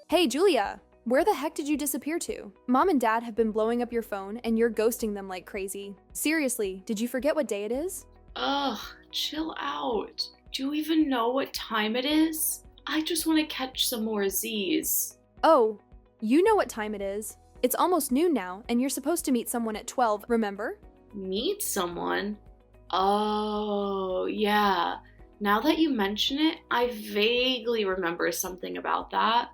Hey, Julia, where the heck did you disappear to? Mom and Dad have been blowing up your phone and you're ghosting them like crazy. Seriously, did you forget what day it is? Ugh, chill out. Do you even know what time it is? I just want to catch some more Z's. Oh, you know what time it is. It's almost noon now and you're supposed to meet someone at 12, remember? Meet someone? Oh, yeah. Now that you mention it, I vaguely remember something about that.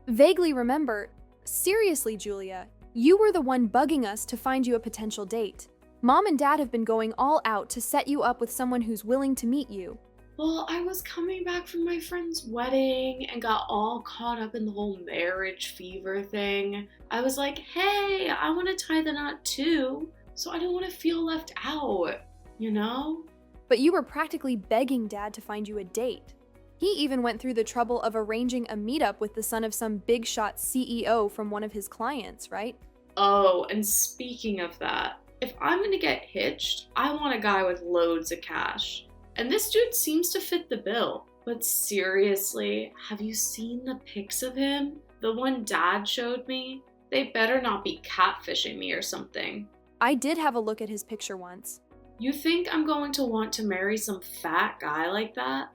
Vaguely remember. Seriously, Julia, you were the one bugging us to find you a potential date. Mom and Dad have been going all out to set you up with someone who's willing to meet you. Well, I was coming back from my friend's wedding and got all caught up in the whole marriage fever thing. I was like, hey, I want to tie the knot too, so I don't want to feel left out, you know? But you were practically begging Dad to find you a date. He even went through the trouble of arranging a meetup with the son of some big shot CEO from one of his clients, right? Oh, and speaking of that, if I'm gonna get hitched, I want a guy with loads of cash. And this dude seems to fit the bill. But seriously, have you seen the pics of him? The one Dad showed me? They better not be catfishing me or something. I did have a look at his picture once. You think I'm going to want to marry some fat guy like that?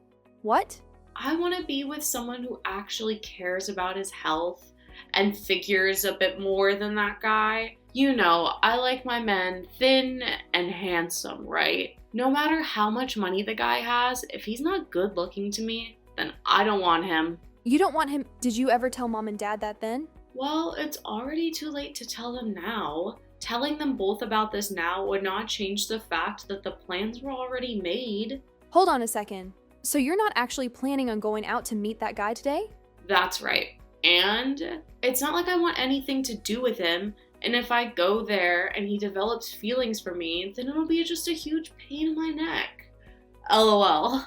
What? I want to be with someone who actually cares about his health and figures a bit more than that guy. You know, I like my men thin and handsome, right? No matter how much money the guy has, if he's not good looking to me, then I don't want him. You don't want him? Did you ever tell Mom and Dad that then? Well, it's already too late to tell them now. Telling them both about this now would not change the fact that the plans were already made. Hold on a second. So you're not actually planning on going out to meet that guy today? That's right. And it's not like I want anything to do with him. And if I go there and he develops feelings for me, then it'll be just a huge pain in my neck. LOL.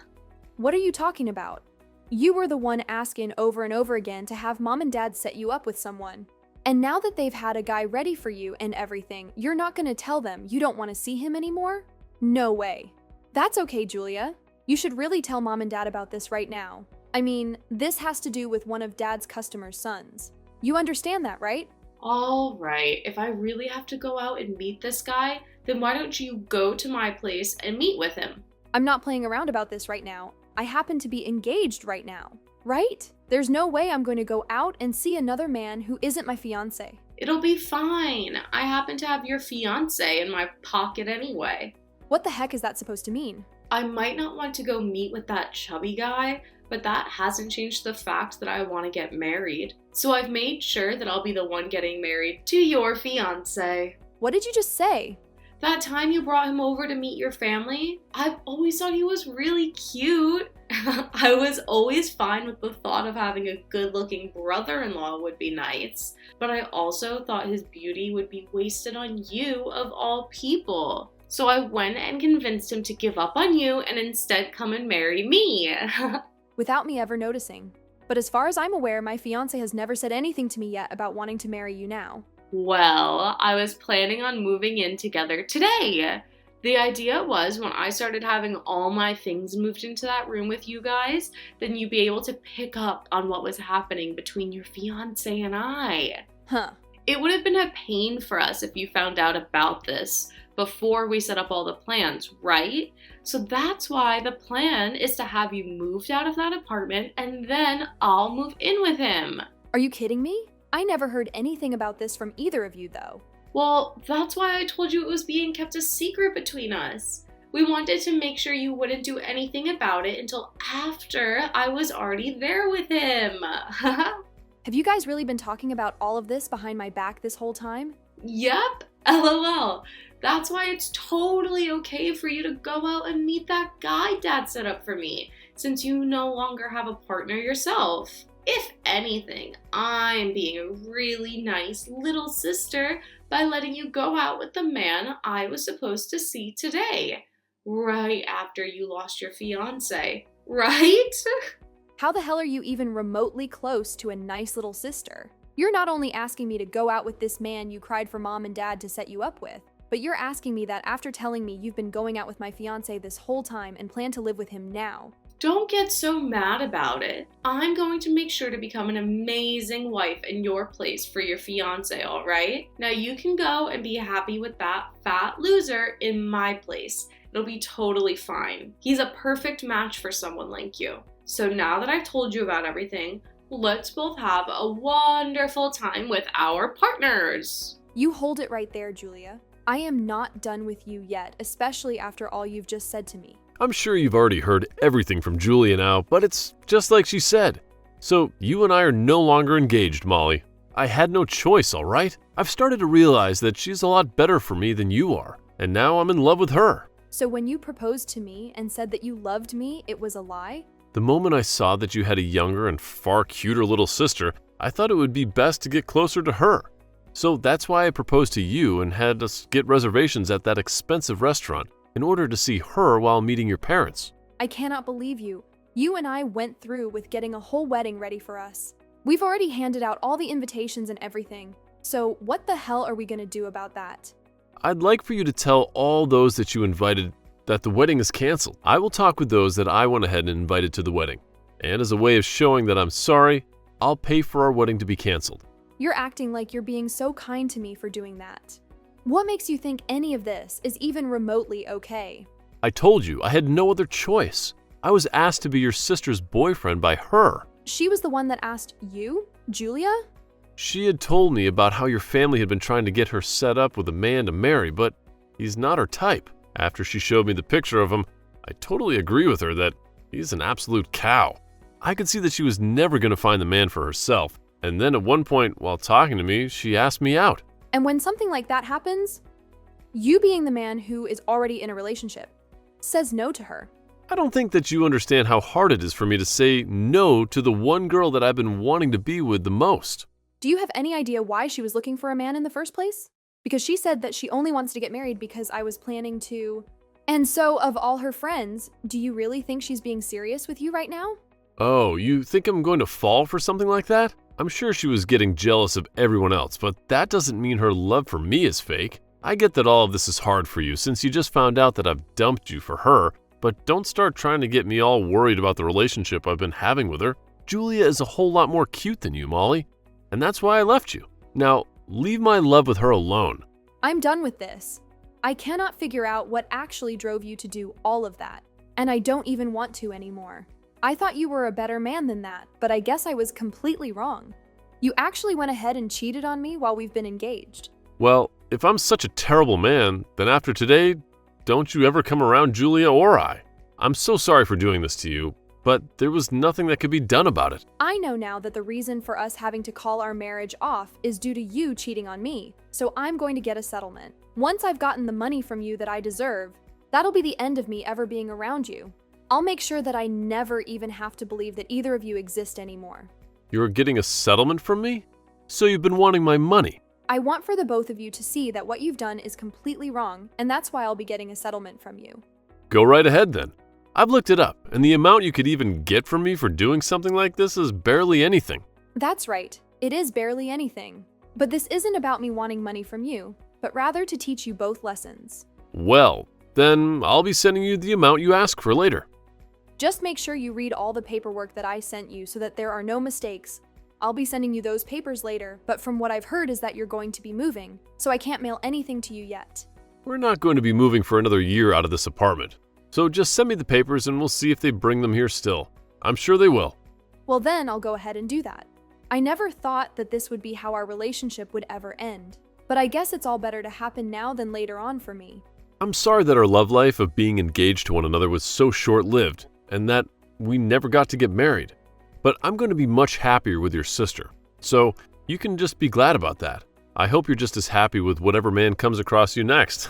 What are you talking about? You were the one asking over and over again to have Mom and Dad set you up with someone. And now that they've had a guy ready for you and everything, you're not going to tell them you don't want to see him anymore? No way. That's okay, Julia. You should really tell Mom and Dad about this right now. I mean, this has to do with one of Dad's customers' sons. You understand that, right? All right, if I really have to go out and meet this guy, then why don't you go to my place and meet with him? I'm not playing around about this right now. I happen to be engaged right now, right? There's no way I'm going to go out and see another man who isn't my fiance. It'll be fine. I happen to have your fiance in my pocket anyway. What the heck is that supposed to mean? I might not want to go meet with that chubby guy, but that hasn't changed the fact that I want to get married. So I've made sure that I'll be the one getting married to your fiance. What did you just say? That time you brought him over to meet your family, I've always thought he was really cute. I was always fine with the thought of having a good-looking brother-in-law would be nice, but I also thought his beauty would be wasted on you of all people. So I went and convinced him to give up on you and instead come and marry me. Without me ever noticing. But as far as I'm aware, my fiance has never said anything to me yet about wanting to marry you now. Well, I was planning on moving in together today. The idea was when I started having all my things moved into that room with you guys, then you'd be able to pick up on what was happening between your fiance and I. Huh. It would have been a pain for us if you found out about this before we set up all the plans, right? So that's why the plan is to have you moved out of that apartment and then I'll move in with him. Are you kidding me? I never heard anything about this from either of you, though. Well, that's why I told you it was being kept a secret between us. We wanted to make sure you wouldn't do anything about it until after I was already there with him. Have you guys really been talking about all of this behind my back this whole time? Yep, LOL. That's why it's totally okay for you to go out and meet that guy Dad set up for me, since you no longer have a partner yourself. If anything, I'm being a really nice little sister by letting you go out with the man I was supposed to see today, right after you lost your fiance, right? How the hell are you even remotely close to a nice little sister? You're not only asking me to go out with this man you cried for Mom and Dad to set you up with, but you're asking me that after telling me you've been going out with my fiance this whole time and plan to live with him now. Don't get so mad about it. I'm going to make sure to become an amazing wife in your place for your fiance, alright? Now you can go and be happy with that fat loser in my place. It'll be totally fine. He's a perfect match for someone like you. So now that I've told you about everything, let's both have a wonderful time with our partners. You hold it right there, Julia. I am not done with you yet, especially after all you've just said to me. I'm sure you've already heard everything from Julia now, but it's just like she said. So you and I are no longer engaged, Molly. I had no choice, all right? I've started to realize that she's a lot better for me than you are, and now I'm in love with her. So when you proposed to me and said that you loved me, it was a lie? The moment I saw that you had a younger and far cuter little sister, I thought it would be best to get closer to her. So that's why I proposed to you and had us get reservations at that expensive restaurant in order to see her while meeting your parents. I cannot believe you. You and I went through with getting a whole wedding ready for us. We've already handed out all the invitations and everything. So what the hell are we going to do about that? I'd like for you to tell all those that you invited that the wedding is canceled. I will talk with those that I went ahead and invited to the wedding. And as a way of showing that I'm sorry, I'll pay for our wedding to be canceled. You're acting like you're being so kind to me for doing that. What makes you think any of this is even remotely okay? I told you I had no other choice. I was asked to be your sister's boyfriend by her. She was the one that asked you, Julia? She had told me about how your family had been trying to get her set up with a man to marry, but he's not her type. After she showed me the picture of him, I totally agree with her that he's an absolute cow. I could see that she was never going to find the man for herself, and then at one point while talking to me, she asked me out. And when something like that happens, you being the man who is already in a relationship says no to her. I don't think that you understand how hard it is for me to say no to the one girl that I've been wanting to be with the most. Do you have any idea why she was looking for a man in the first place? Because she said that she only wants to get married because I was planning to... And so, of all her friends, do you really think she's being serious with you right now? Oh, you think I'm going to fall for something like that? I'm sure she was getting jealous of everyone else, but that doesn't mean her love for me is fake. I get that all of this is hard for you since you just found out that I've dumped you for her, but don't start trying to get me all worried about the relationship I've been having with her. Julia is a whole lot more cute than you, Molly, and that's why I left you. Now, leave my love with her alone. I'm done with this. I cannot figure out what actually drove you to do all of that, and I don't even want to anymore. I thought you were a better man than that, but I guess I was completely wrong. You actually went ahead and cheated on me while we've been engaged. Well, if I'm such a terrible man, then after today, don't you ever come around Julia or I. I'm so sorry for doing this to you, but there was nothing that could be done about it. I know now that the reason for us having to call our marriage off is due to you cheating on me, so I'm going to get a settlement. Once I've gotten the money from you that I deserve, that'll be the end of me ever being around you. I'll make sure that I never even have to believe that either of you exist anymore. You're getting a settlement from me? So you've been wanting my money? I want for the both of you to see that what you've done is completely wrong, and that's why I'll be getting a settlement from you. Go right ahead then. I've looked it up, and the amount you could even get from me for doing something like this is barely anything. That's right. It is barely anything. But this isn't about me wanting money from you, but rather to teach you both lessons. Well, then I'll be sending you the amount you ask for later. Just make sure you read all the paperwork that I sent you so that there are no mistakes. I'll be sending you those papers later, but from what I've heard is that you're going to be moving, so I can't mail anything to you yet. We're not going to be moving for another year out of this apartment. So just send me the papers and we'll see if they bring them here still. I'm sure they will. Well, then I'll go ahead and do that. I never thought that this would be how our relationship would ever end, but I guess it's all better to happen now than later on for me. I'm sorry that our love life of being engaged to one another was so short-lived and that we never got to get married. But I'm going to be much happier with your sister. So you can just be glad about that. I hope you're just as happy with whatever man comes across you next.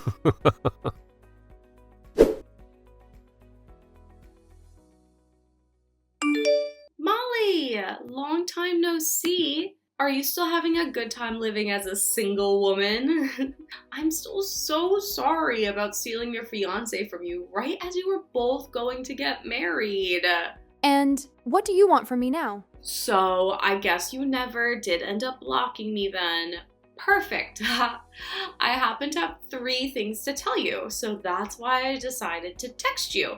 Molly, long time no see. Are you still having a good time living as a single woman? I'm still so sorry about stealing your fiance from you right as you were both going to get married. And what do you want from me now? So I guess you never did end up blocking me then. Perfect. I happen to have 3 things to tell you, so that's why I decided to text you.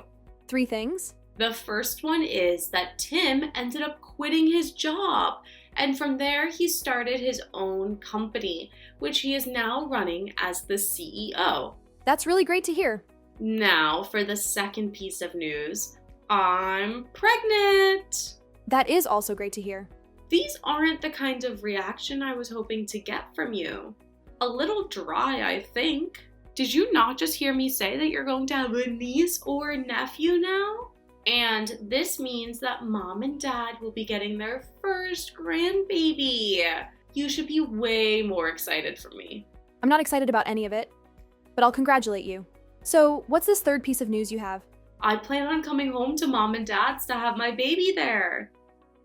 3 things? The first one is that Tim ended up quitting his job, and from there he started his own company, which he is now running as the CEO. That's really great to hear. Now for the second piece of news, I'm pregnant! That is also great to hear. These aren't the kind of reaction I was hoping to get from you. A little dry, I think. Did you not just hear me say that you're going to have a niece or a nephew now? And this means that mom and dad will be getting their first grandbaby. You should be way more excited for me. I'm not excited about any of it, but I'll congratulate you. So, what's this third piece of news you have? I plan on coming home to mom and dad's to have my baby there.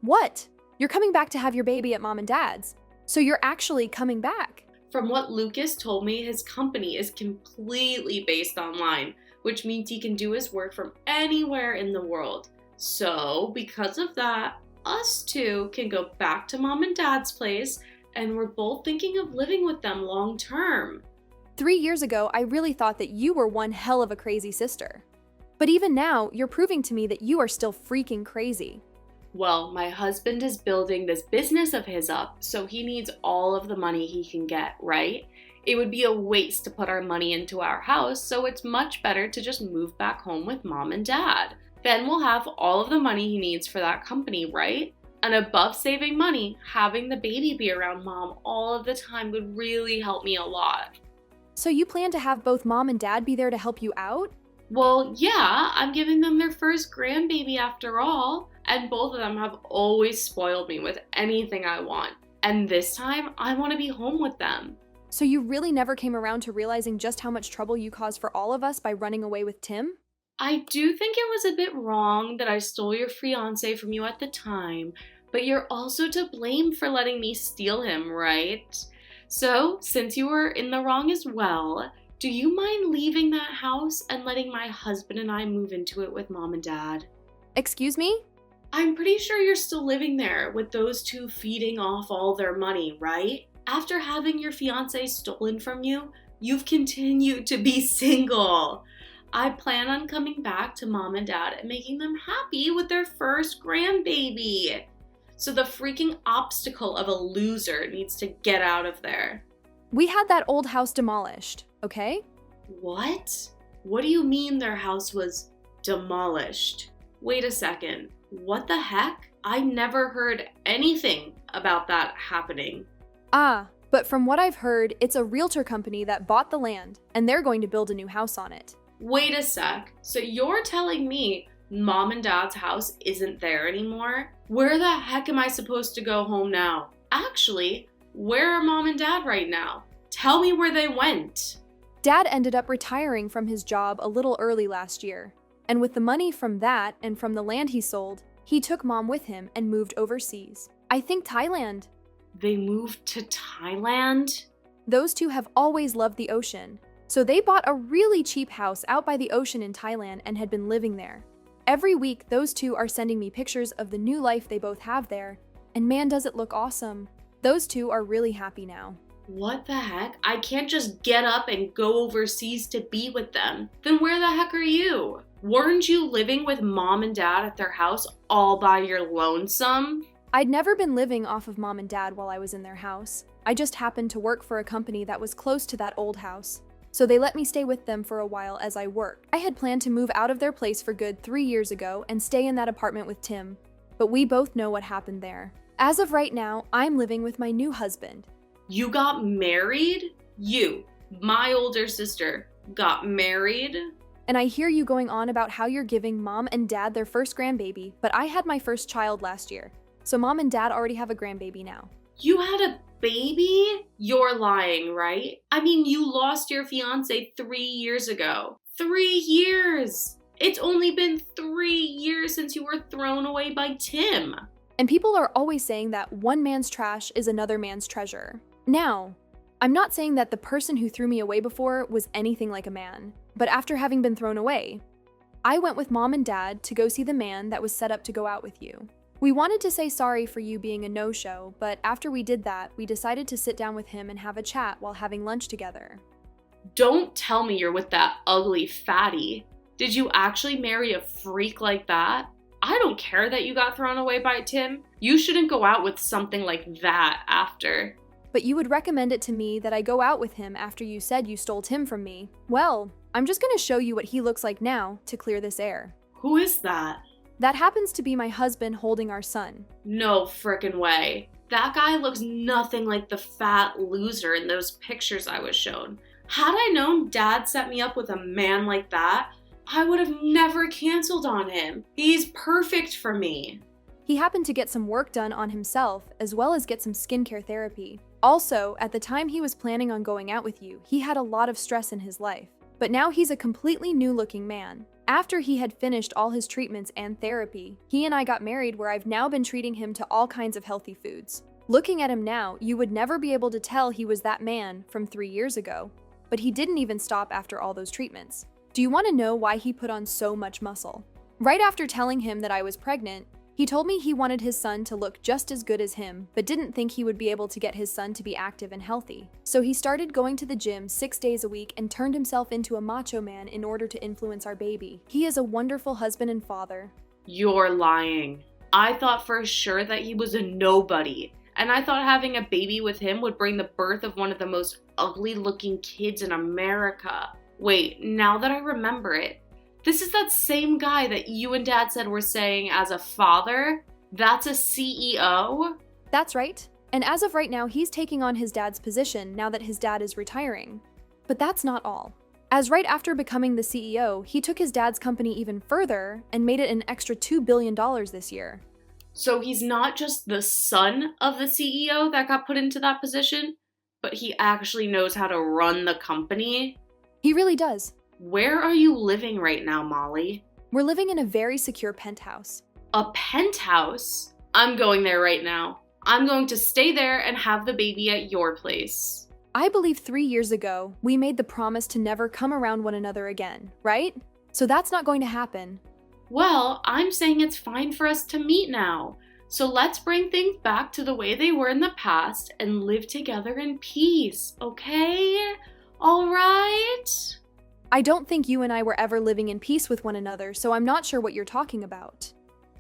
What? You're coming back to have your baby at mom and dad's. So you're actually coming back. From what Lucas told me, his company is completely based online, which means he can do his work from anywhere in the world. So, because of that, us two can go back to mom and dad's place, and we're both thinking of living with them long term. 3 years ago, I really thought that you were one hell of a crazy sister. But even now, you're proving to me that you are still freaking crazy. Well, my husband is building this business of his up, so he needs all of the money he can get, right? It would be a waste to put our money into our house, so it's much better to just move back home with mom and dad. Then we'll have all of the money he needs for that company, right? And above saving money, having the baby be around mom all of the time would really help me a lot. So you plan to have both mom and dad be there to help you out? Well, yeah, I'm giving them their first grandbaby after all, and both of them have always spoiled me with anything I want. And this time, I want to be home with them. So you really never came around to realizing just how much trouble you caused for all of us by running away with Tim? I do think it was a bit wrong that I stole your fiance from you at the time, but you're also to blame for letting me steal him, right? So, since you were in the wrong as well, do you mind leaving that house and letting my husband and I move into it with mom and dad? Excuse me? I'm pretty sure you're still living there with those two feeding off all their money, right? After having your fiance stolen from you, you've continued to be single. I plan on coming back to mom and dad and making them happy with their first grandbaby. So the freaking obstacle of a loser needs to get out of there. We had that old house demolished, okay? What? What do you mean their house was demolished? Wait a second. What the heck? I never heard anything about that happening. But from what I've heard, it's a realtor company that bought the land, and they're going to build a new house on it. Wait a sec. So you're telling me mom and dad's house isn't there anymore? Where the heck am I supposed to go home now? Actually, where are mom and dad right now? Tell me where they went. Dad ended up retiring from his job a little early last year, and with the money from that and from the land he sold, he took mom with him and moved overseas. I think Thailand. They moved to Thailand? Those two have always loved the ocean, so they bought a really cheap house out by the ocean in Thailand and had been living there. Every week, those two are sending me pictures of the new life they both have there, and man, does it look awesome. Those two are really happy now. What the heck? I can't just get up and go overseas to be with them. Then where the heck are you? Weren't you living with mom and dad at their house all by your lonesome? I'd never been living off of mom and dad while I was in their house. I just happened to work for a company that was close to that old house, so they let me stay with them for a while as I worked. I had planned to move out of their place for good 3 years ago and stay in that apartment with Tim, but we both know what happened there. As of right now, I'm living with my new husband. You got married? You, my older sister, got married? And I hear you going on about how you're giving mom and dad their first grandbaby, but I had my first child last year, so mom and dad already have a grandbaby now. You had a baby? You're lying, right? I mean, you lost your fiance 3 years ago. 3 years! It's only been 3 years since you were thrown away by Tim. And people are always saying that one man's trash is another man's treasure. Now, I'm not saying that the person who threw me away before was anything like a man, but after having been thrown away, I went with mom and dad to go see the man that was set up to go out with you. We wanted to say sorry for you being a no-show, but after we did that, we decided to sit down with him and have a chat while having lunch together. Don't tell me you're with that ugly fatty. Did you actually marry a freak like that? I don't care that you got thrown away by Tim. You shouldn't go out with something like that after. But you would recommend it to me that I go out with him after you said you stole Tim from me. Well, I'm just gonna show you what he looks like now to clear this air. Who is that? That happens to be my husband holding our son. No frickin' way. That guy looks nothing like the fat loser in those pictures I was shown. Had I known Dad set me up with a man like that, I would have never canceled on him. He's perfect for me. He happened to get some work done on himself, as well as get some skincare therapy. Also, at the time he was planning on going out with you, he had a lot of stress in his life. But now he's a completely new-looking man. After he had finished all his treatments and therapy, he and I got married, where I've now been treating him to all kinds of healthy foods. Looking at him now, you would never be able to tell he was that man from 3 years ago. But he didn't even stop after all those treatments. Do you want to know why he put on so much muscle? Right after telling him that I was pregnant, he told me he wanted his son to look just as good as him, but didn't think he would be able to get his son to be active and healthy. So he started going to the gym 6 days a week and turned himself into a macho man in order to influence our baby. He is a wonderful husband and father. You're lying. I thought for sure that he was a nobody. And I thought having a baby with him would bring the birth of one of the most ugly-looking kids in America. Wait, now that I remember it, this is that same guy that you and Dad said were saying as a father? That's a CEO? That's right. And as of right now, he's taking on his dad's position now that his dad is retiring. But that's not all. As right after becoming the CEO, he took his dad's company even further and made it an extra $2 billion this year. So he's not just the son of the CEO that got put into that position, but he actually knows how to run the company? He really does. Where are you living right now, Molly? We're living in a very secure penthouse. A penthouse? I'm going there right now. I'm going to stay there and have the baby at your place. I believe 3 years ago, we made the promise to never come around one another again, right? So that's not going to happen. Well, I'm saying it's fine for us to meet now. So let's bring things back to the way they were in the past and live together in peace, okay? All right? I don't think you and I were ever living in peace with one another, so I'm not sure what you're talking about.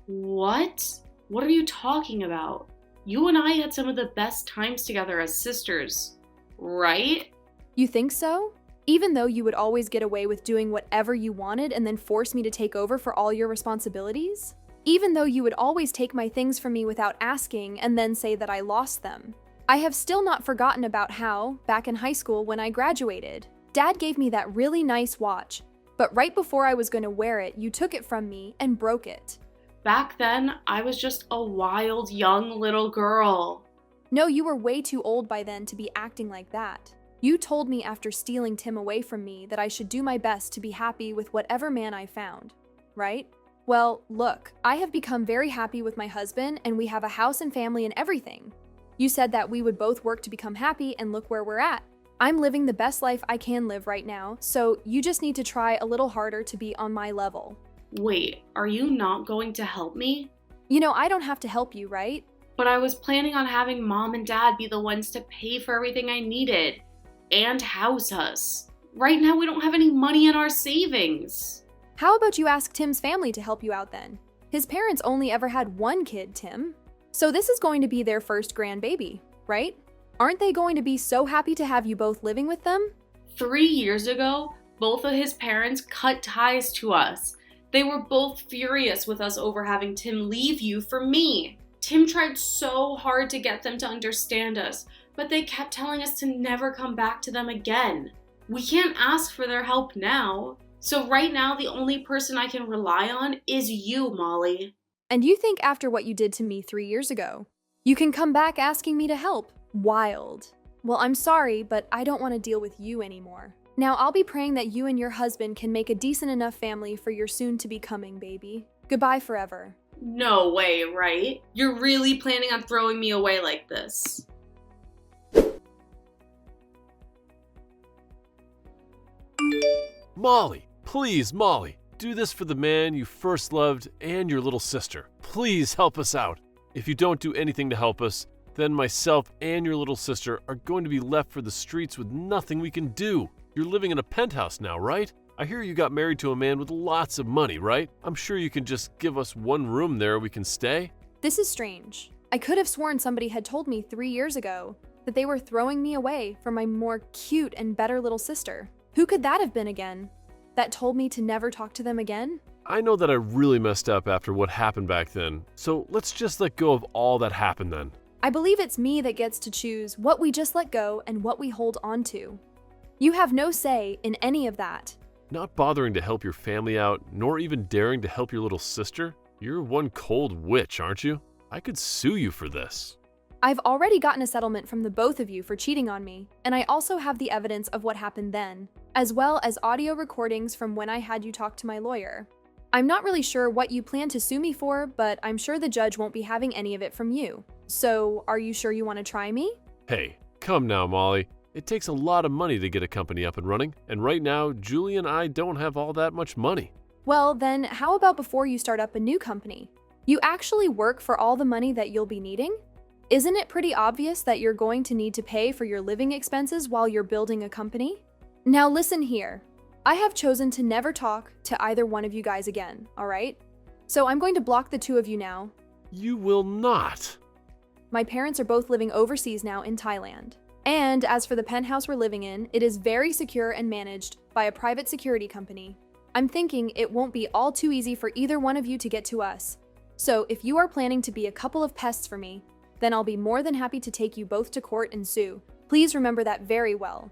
What? What are you talking about? You and I had some of the best times together as sisters, right? You think so? Even though you would always get away with doing whatever you wanted and then force me to take over for all your responsibilities? Even though you would always take my things from me without asking and then say that I lost them? I have still not forgotten about how, back in high school when I graduated, Dad gave me that really nice watch, but right before I was going to wear it, you took it from me and broke it. Back then, I was just a wild young little girl. No, you were way too old by then to be acting like that. You told me after stealing Tim away from me that I should do my best to be happy with whatever man I found, right? Well, look, I have become very happy with my husband and we have a house and family and everything. You said that we would both work to become happy and look where we're at. I'm living the best life I can live right now, so you just need to try a little harder to be on my level. Wait, are you not going to help me? You know, I don't have to help you, right? But I was planning on having Mom and Dad be the ones to pay for everything I needed and house us. Right now, we don't have any money in our savings. How about you ask Tim's family to help you out then? His parents only ever had one kid, Tim. So this is going to be their first grandbaby, right? Aren't they going to be so happy to have you both living with them? 3 years ago, both of his parents cut ties to us. They were both furious with us over having Tim leave you for me. Tim tried so hard to get them to understand us, but they kept telling us to never come back to them again. We can't ask for their help now. So right now, the only person I can rely on is you, Molly. And you think after what you did to me 3 years ago, you can come back asking me to help? Wild. Well, I'm sorry, but I don't want to deal with you anymore. Now, I'll be praying that you and your husband can make a decent enough family for your soon-to-be-coming baby. Goodbye forever. No way, right? You're really planning on throwing me away like this? Molly, please, Molly, do this for the man you first loved and your little sister. Please help us out. If you don't do anything to help us, then myself and your little sister are going to be left for the streets with nothing we can do. You're living in a penthouse now, right? I hear you got married to a man with lots of money, right? I'm sure you can just give us one room there we can stay. This is strange. I could have sworn somebody had told me 3 years ago that they were throwing me away for my more cute and better little sister. Who could that have been again? That told me to never talk to them again? I know that I really messed up after what happened back then, so let's just let go of all that happened then. I believe it's me that gets to choose what we just let go and what we hold on to. You have no say in any of that. Not bothering to help your family out, nor even daring to help your little sister? You're one cold witch, aren't you? I could sue you for this. I've already gotten a settlement from the both of you for cheating on me, and I also have the evidence of what happened then, as well as audio recordings from when I had you talk to my lawyer. I'm not really sure what you plan to sue me for, but I'm sure the judge won't be having any of it from you. So, are you sure you want to try me? Hey, come now, Molly. It takes a lot of money to get a company up and running, and right now, Julie and I don't have all that much money. Well, then how about before you start up a new company? You actually work for all the money that you'll be needing? Isn't it pretty obvious that you're going to need to pay for your living expenses while you're building a company? Now listen here. I have chosen to never talk to either one of you guys again, alright? So I'm going to block the two of you now. You will not. My parents are both living overseas now in Thailand. And as for the penthouse we're living in, it is very secure and managed by a private security company. I'm thinking it won't be all too easy for either one of you to get to us. So if you are planning to be a couple of pests for me, then I'll be more than happy to take you both to court and sue. Please remember that very well.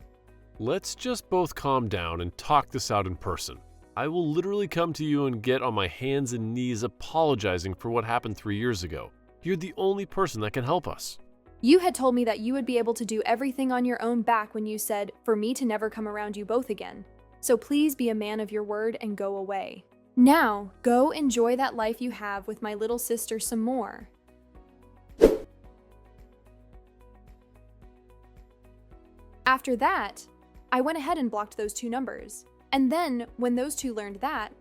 Let's just both calm down and talk this out in person. I will literally come to you and get on my hands and knees apologizing for what happened 3 years ago. You're the only person that can help us. You had told me that you would be able to do everything on your own back when you said for me to never come around you both again. So please be a man of your word and go away. Now, go enjoy that life you have with my little sister some more. After that, I went ahead and blocked those two numbers. And then, when those two learned that,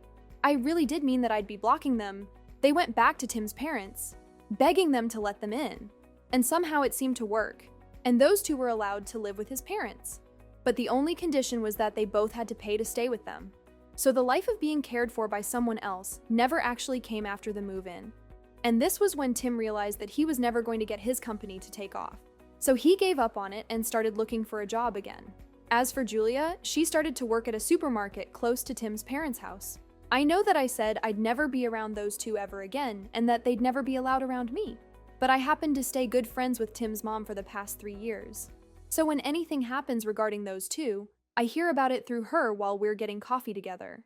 I really did mean that I'd be blocking them, they went back to Tim's parents, begging them to let them in. And somehow it seemed to work, and those two were allowed to live with his parents. But the only condition was that they both had to pay to stay with them. So the life of being cared for by someone else never actually came after the move-in. And this was when Tim realized that he was never going to get his company to take off. So he gave up on it and started looking for a job again. As for Julia, she started to work at a supermarket close to Tim's parents' house. I know that I said I'd never be around those two ever again and that they'd never be allowed around me. But I happened to stay good friends with Tim's mom for the past 3 years. So when anything happens regarding those two, I hear about it through her while we're getting coffee together.